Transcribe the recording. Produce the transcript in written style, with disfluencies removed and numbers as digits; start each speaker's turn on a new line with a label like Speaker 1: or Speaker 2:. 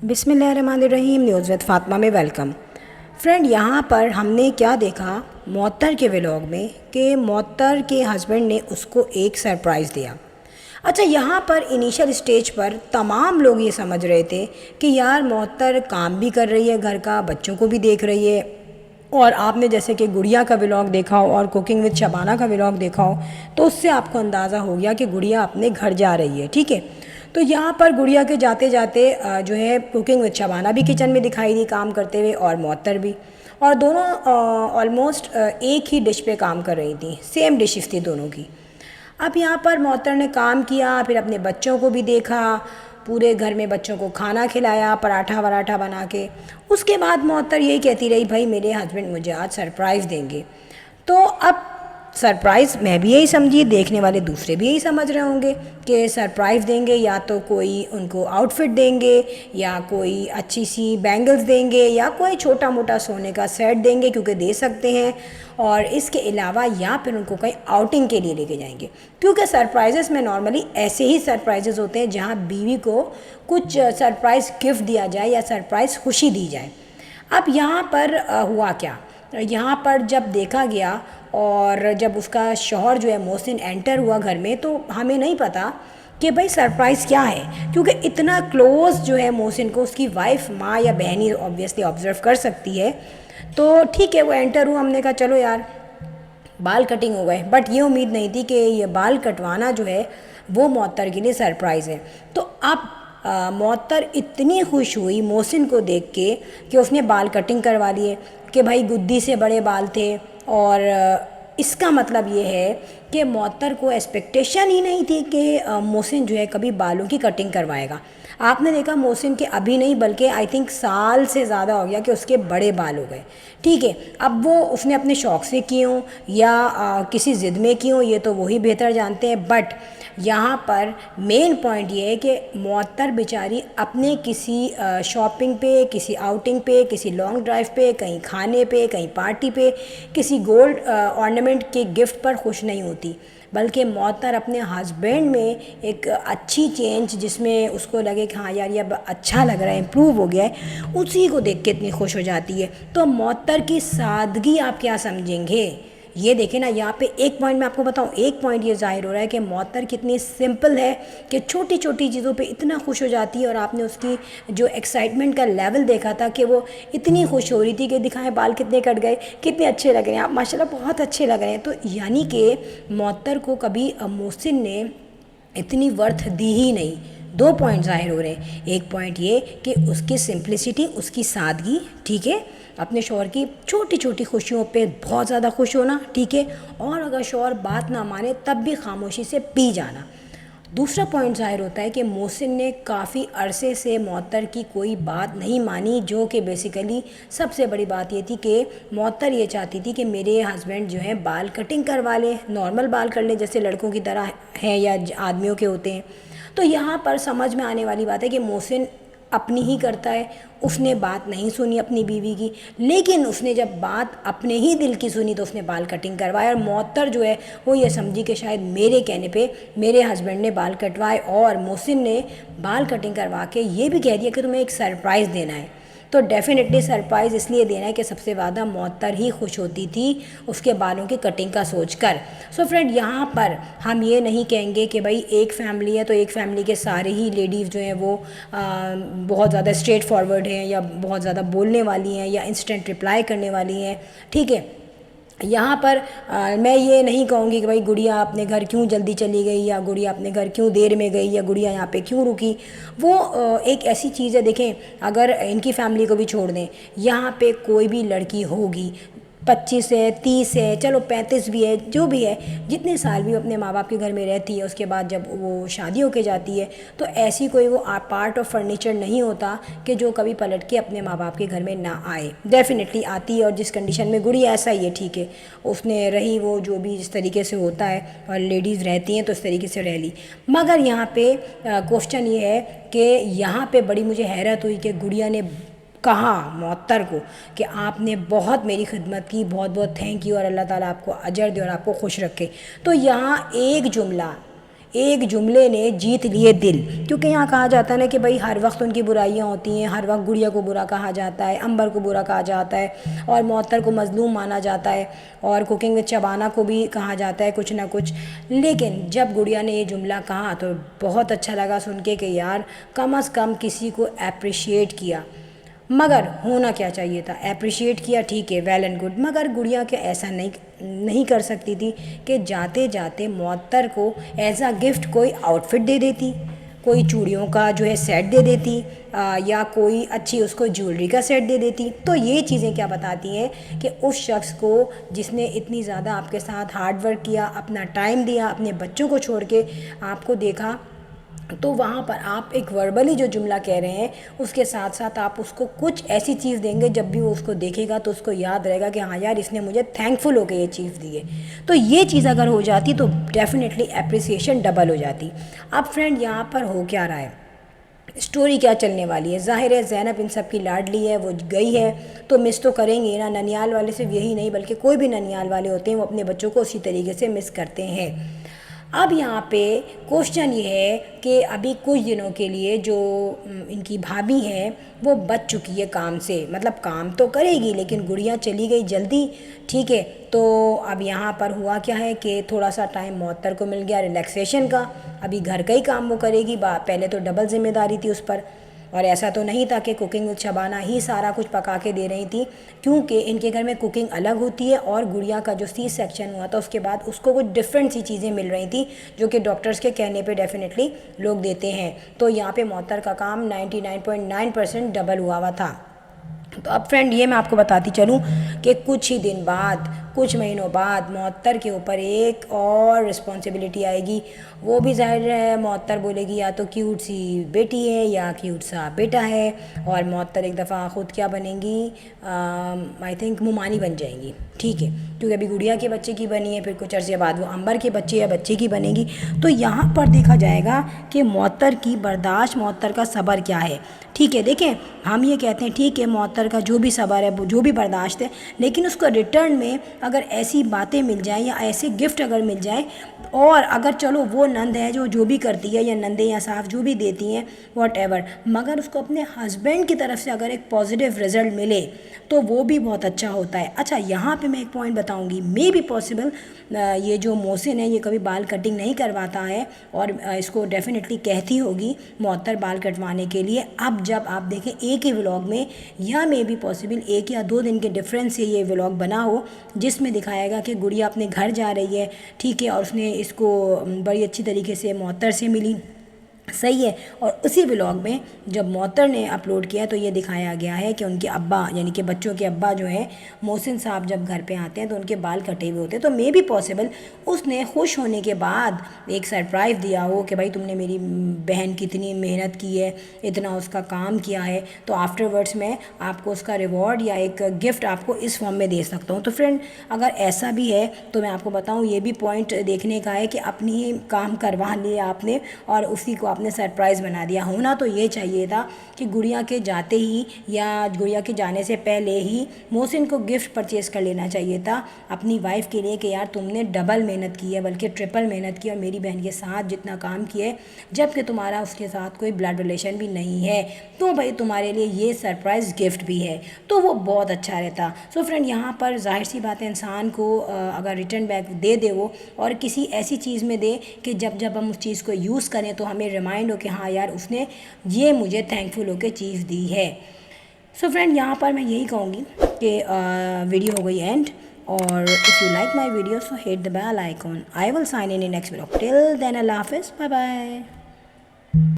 Speaker 1: बिस्मिल्लाहिर्रहमानिर्रहीम। News with Fatima में welcome. Friend, यहाँ पर हमने क्या देखा मौतर के व्लॉग में कि मौतर के हस्बैंड ने उसको एक सरप्राइज़ दिया। अच्छा, यहाँ पर इनिशियल स्टेज पर तमाम लोग ये समझ रहे थे कि यार मौतर काम भी कर रही है, घर का बच्चों को भी देख रही है, और आपने जैसे कि गुड़िया का व्लॉग देखा हो और कुकिंग विद शबाना का व्लॉग देखा हो तो उससे आपको अंदाज़ा हो गया कि गुड़िया अपने घर जा रही है। ठीक है, तो यहाँ पर गुड़िया के जाते जाते जो है कुकिंग विद शबाना भी किचन में दिखाई दी काम करते हुए, और मौतर भी, और दोनों ऑलमोस्ट एक ही डिश पे काम कर रही थी। सेम डिशेस थी दोनों की। अब यहाँ पर मौतर ने काम किया, फिर अपने बच्चों को भी देखा, पूरे घर में बच्चों को खाना खिलाया पराठा वराठा बना के। उसके बाद मौतर यही कहती रही, भाई मेरे हस्बैंड मुझे आज सरप्राइज़ देंगे। तो अब सरप्राइज़ मैं भी यही समझी, देखने वाले दूसरे भी यही समझ रहे होंगे कि सरप्राइज़ देंगे, या तो कोई उनको आउटफिट देंगे, या कोई अच्छी सी बैंगल्स देंगे, या कोई छोटा मोटा सोने का सेट देंगे क्योंकि दे सकते हैं, और इसके अलावा या फिर उनको कहीं आउटिंग के लिए लेके जाएंगे। क्योंकि सरप्राइजेस में नॉर्मली ऐसे ही सरप्राइजेस होते हैं जहाँ बीवी को कुछ सरप्राइज़ गिफ्ट दिया जाए या सरप्राइज़ खुशी दी जाए। अब यहाँ पर हुआ क्या, यहाँ पर जब देखा गया और जब उसका शौहर जो है मोहसिन एंटर हुआ घर में, तो हमें नहीं पता कि भाई सरप्राइज़ क्या है, क्योंकि इतना क्लोज़ जो है मोहसिन को उसकी वाइफ, माँ या बहनी ऑब्वियसली ऑब्ज़र्व कर सकती है। तो ठीक है, वो एंटर हुआ, हमने कहा चलो यार बाल कटिंग हो गए, बट ये उम्मीद नहीं थी कि ये बाल कटवाना जो है वो मौतर के लिए सरप्राइज़ है। तो अब मौतर इतनी खुश हुई मोहसिन को देख के कि उसने बाल कटिंग करवा लिए, कि भाई गुद्दी से बड़े बाल थे, और इसका मतलब ये है कि मौतर को एक्सपेक्टेशन ही नहीं थी कि मोहसिन जो है कभी बालों की कटिंग करवाएगा। आपने देखा मोहसिन के अभी नहीं बल्कि आई थिंक साल से ज़्यादा हो गया कि उसके बड़े बाल हो गए। ठीक है, अब वो उसने अपने शौक़ से किए हों या किसी ज़िद में किए हों, ये तो वही बेहतर जानते हैं। बट यहाँ पर मेन पॉइंट ये है कि मौतर बेचारी अपने किसी शॉपिंग पे, किसी आउटिंग पे, किसी लॉन्ग ड्राइव पे, कहीं खाने पे, कहीं पार्टी पे, किसी गोल्ड ऑर्नामेंट के गिफ्ट पर खुश नहीं होती, बल्कि मौतर अपने हस्बैंड में एक अच्छी चेंज जिसमें उसको लगे कि हाँ यार ये अब अच्छा लग रहा है, इम्प्रूव हो गया है, उसी को देख के इतनी खुश हो जाती है। तो मौतर की सादगी आप क्या समझेंगे, ये देखें ना। यहाँ पे एक पॉइंट मैं आपको बताऊँ, एक पॉइंट ये जाहिर हो रहा है कि मौतर कितनी सिंपल है कि छोटी छोटी चीज़ों पे इतना खुश हो जाती है। और आपने उसकी जो एक्साइटमेंट का लेवल देखा था कि वो इतनी खुश हो रही थी कि दिखाएं बाल कितने कट गए, कितने अच्छे लग रहे हैं आप, माशाल्लाह बहुत अच्छे लग रहे हैं। तो यानी कि मौतर को कभी मोहसिन ने इतनी वर्थ दी ही नहीं। दो पॉइंट ज़ाहिर हो रहे हैं, एक पॉइंट ये कि उसकी सिंप्लिसिटी, उसकी सादगी, ठीक है, अपने शौहर की छोटी छोटी खुशियों पे बहुत ज़्यादा खुश होना, ठीक है, और अगर शौहर बात ना माने तब भी खामोशी से पी जाना। दूसरा पॉइंट ज़ाहिर होता है कि मोहसिन ने काफ़ी अरसे से मौतर की कोई बात नहीं मानी, जो कि बेसिकली सबसे बड़ी बात ये थी कि मौतर ये चाहती थी कि मेरे हस्बैंड जो हैं बाल कटिंग करवा लें, नॉर्मल बाल कर लें जैसे लड़कों की तरह हैं या आदमियों के होते हैं। तो यहाँ पर समझ में आने वाली बात है कि मोहसिन अपनी ही करता है, उसने बात नहीं सुनी अपनी बीवी की, लेकिन उसने जब बात अपने ही दिल की सुनी तो उसने बाल कटिंग करवाया। और मौतर जो है वो ये समझी कि शायद मेरे कहने पे मेरे हस्बैंड ने बाल कटवाए, और मोहसिन ने बाल कटिंग करवा के ये भी कह दिया कि तुम्हें एक सरप्राइज़ देना है। तो डेफ़िनेटली सरप्राइज़ इसलिए देना है कि सबसे ज़्यादा मौतर ही खुश होती थी उसके बालों की कटिंग का सोचकर। सो फ्रेंड, यहाँ पर हम ये नहीं कहेंगे कि भाई एक फ़ैमिली है तो एक फ़ैमिली के सारे ही लेडीज़ जो हैं वो बहुत ज़्यादा स्ट्रेट फॉरवर्ड हैं, या बहुत ज़्यादा बोलने वाली हैं, या इंस्टेंट रिप्लाई करने वाली हैं। ठीक है, यहाँ पर मैं ये नहीं कहूँगी कि भाई गुड़िया अपने घर क्यों जल्दी चली गई, या गुड़िया अपने घर क्यों देर में गई, या गुड़िया यहाँ पे क्यों रुकी। वो एक ऐसी चीज़ है, देखें अगर इनकी फैमिली को भी छोड़ दें, यहाँ पे कोई भी लड़की होगी 25 है, 30 है, चलो 35 भी है, जो भी है, जितने साल भी वो अपने माँ बाप के घर में रहती है, उसके बाद जब वो शादी होके जाती है तो ऐसी कोई वो पार्ट ऑफ फर्नीचर नहीं होता कि जो कभी पलट के अपने माँ बाप के घर में ना आए। डेफिनेटली आती है, और जिस कंडीशन में गुड़िया ऐसा ही है, ठीक है, उसने रही वो जो भी जिस तरीके से होता है और लेडीज़ रहती हैं तो इस तरीके से रह ली। मगर यहाँ पे क्वेश्चन ये है कि यहाँ पे बड़ी मुझे हैरत हुई कि गुड़िया ने कहा मौतर को कि आपने बहुत मेरी खिदमत की, बहुत बहुत थैंक यू, और अल्लाह ताला आपको अजर दे और आपको खुश रखे। तो यहाँ एक जुमला, एक जुमले ने जीत लिए दिल। क्योंकि यहाँ कहा जाता है ना कि भाई हर वक्त उनकी बुराइयाँ होती हैं, हर वक्त गुड़िया को बुरा कहा जाता है, अंबर को बुरा कहा जाता है और मुअत्तर को मज़लूम माना जाता है और कुकिंग विद शबाना को भी कहा जाता है कुछ ना कुछ। लेकिन जब गुड़िया ने ये जुमला कहा तो बहुत अच्छा लगा सुन के कि यार कम अज़ कम किसी को अप्रिशिएट किया। मगर होना क्या चाहिए था, अप्रिशिएट किया ठीक है, वेल एंड गुड, मगर गुड़िया के ऐसा नहीं कर सकती थी कि जाते जाते मुअत्तर को एज अ गिफ्ट कोई आउटफिट दे देती, कोई चूड़ियों का जो है सेट दे देती या कोई अच्छी उसको ज्वेलरी का सेट दे देती। तो ये चीज़ें क्या बताती हैं कि उस शख्स को जिसने इतनी ज़्यादा आपके साथ हार्ड वर्क किया, अपना टाइम दिया, अपने बच्चों को छोड़ के आपको देखा, तो वहाँ पर आप एक वर्बली जो जुमला कह रहे हैं उसके साथ साथ आप उसको कुछ ऐसी चीज़ देंगे जब भी वो उसको देखेगा तो उसको याद रहेगा कि हाँ यार इसने मुझे थैंकफुल होकर ये चीज़ दी है। तो ये चीज़ अगर हो जाती तो डेफिनेटली अप्रिसिएशन डबल हो जाती। अब फ्रेंड यहाँ पर हो क्या रहा है, स्टोरी क्या चलने वाली है। ज़ाहिर है ज़ैनब इन सब की लाडली है, वो गई है तो मिस तो करेंगे ना। ननियाल वाले सिर्फ यही नहीं बल्कि कोई भी ननियाल वाले होते हैं वो अपने बच्चों को उसी तरीके से मिस करते हैं। अब यहाँ पे क्वेश्चन ये है कि अभी कुछ दिनों के लिए जो इनकी भाभी हैं वो बच चुकी है काम से, मतलब काम तो करेगी लेकिन गुड़िया चली गई जल्दी, ठीक है। तो अब यहाँ पर हुआ क्या है कि थोड़ा सा टाइम मुअत्तर को मिल गया रिलैक्सेशन का, अभी घर का ही काम वो करेगी, पहले तो डबल जिम्मेदारी थी उस पर। और ऐसा तो नहीं था कि कुकिंग विद शबाना ही सारा कुछ पका के दे रही थी, क्योंकि इनके घर में कुकिंग अलग होती है और गुड़िया का जो सी सेक्शन हुआ था उसके बाद उसको कुछ डिफरेंट सी चीज़ें मिल रही थी जो कि डॉक्टर्स के कहने पे डेफिनेटली लोग देते हैं। तो यहाँ पे मुअत्तर का काम 99.9% डबल हुआ था। तो अब फ्रेंड ये मैं आपको बताती चलूँ कि कुछ ही दिन बाद, कुछ महीनों बाद मुअत्तर के ऊपर एक और रिस्पॉन्सिबिलिटी आएगी। वो भी ज़ाहिर है मुअत्तर बोलेगी या तो क्यूट सी बेटी है या क्यूट सा बेटा है, और मुअत्तर एक दफ़ा ख़ुद क्या बनेंगी, आई थिंक मुमानी बन जाएंगी, ठीक है, क्योंकि अभी गुड़िया के बच्चे की बनी है, फिर कुछ अर्से बाद वो अंबर के बच्चे या बच्चे की बनेगी। तो यहाँ पर देखा जाएगा कि मुअत्तर की बर्दाश्त, मुअत्तर का सब्र क्या है, ठीक है। देखें हम ये कहते हैं ठीक है मुअत्तर का जो भी सब्र है, जो भी बर्दाश्त है, लेकिन उसको रिटर्न में अगर ऐसी बातें मिल जाएं या ऐसे गिफ्ट अगर मिल जाएं, और अगर चलो वो नंद है जो भी करती है या नंदे या साफ जो भी देती हैं वॉट एवर, मगर उसको अपने हस्बैंड की तरफ से अगर एक पॉजिटिव रिज़ल्ट मिले तो वो भी बहुत अच्छा होता है। अच्छा यहाँ पे मैं एक पॉइंट बताऊँगी, मे बी पॉसिबल ये जो मोहसिन है ये कभी बाल कटिंग नहीं करवाता है और इसको डेफिनेटली कहती होगी मुअत्तर बाल कटवाने के लिए। अब जब आप देखें एक ही व्लॉग में, या मे बी पॉसिबल 1 या 2 दिन के डिफरेंस से ये व्लॉग बना हो जिसमें दिखाएगा कि गुड़िया अपने घर जा रही है, ठीक है, और उसने इसको बड़ी अच्छी तरीके से मुअत्तर से मिली, सही है। और उसी व्लॉग में जब मुअत्तर ने अपलोड किया तो ये दिखाया गया है कि उनके अब्बा यानी कि बच्चों के अब्बा जो हैं मोहसिन साहब जब घर पे आते हैं तो उनके बाल कटे हुए होते हैं। तो मे बी पॉसिबल उसने खुश होने के बाद एक सरप्राइज़ दिया हो कि भाई तुमने मेरी बहन की इतनी मेहनत की है, इतना उसका काम किया है, तो आफ्टरवर्ड्स मैं आपको उसका रिवॉर्ड या एक गिफ्ट आपको इस फॉर्म में दे सकता हूँ। तो फ्रेंड अगर ऐसा भी है तो मैं आपको बताऊँ ये भी पॉइंट देखने का है कि अपनी ही काम करवा लिया आपने और उसी को आपने सरप्राइज़ बना दिया। होना तो ये चाहिए था कि गुड़िया के जाते ही या गुड़िया के जाने से पहले ही मोहसिन को गिफ्ट परचेज़ कर लेना चाहिए था अपनी वाइफ के लिए कि यार तुमने डबल मेहनत की है, बल्कि ट्रिपल मेहनत की और मेरी बहन के साथ जितना काम किया है, जबकि तुम्हारा उसके साथ कोई ब्लड रिलेशन भी नहीं है, तो भाई तुम्हारे लिए ये सरप्राइज़ गिफ्ट भी है, तो वो बहुत अच्छा रहता। सो फ्रेंड यहाँ पर जाहिर सी बात है इंसान को अगर रिटर्न बैक दे वो और किसी ऐसी चीज़ में दे कि जब हम उस चीज़ को यूज़ करें तो हमें रिमाइंड हो कि हाँ यार उसने ये मुझे थैंकफुल होकर चीज़ दी है। सो फ्रेंड यहाँ पर मैं यही कहूँगी कि वीडियो हो गई एंड, और if you like my video so hit the bell icon. I will sign in next vlog. Till then अल्लाह हाफिज़, बाय बाय।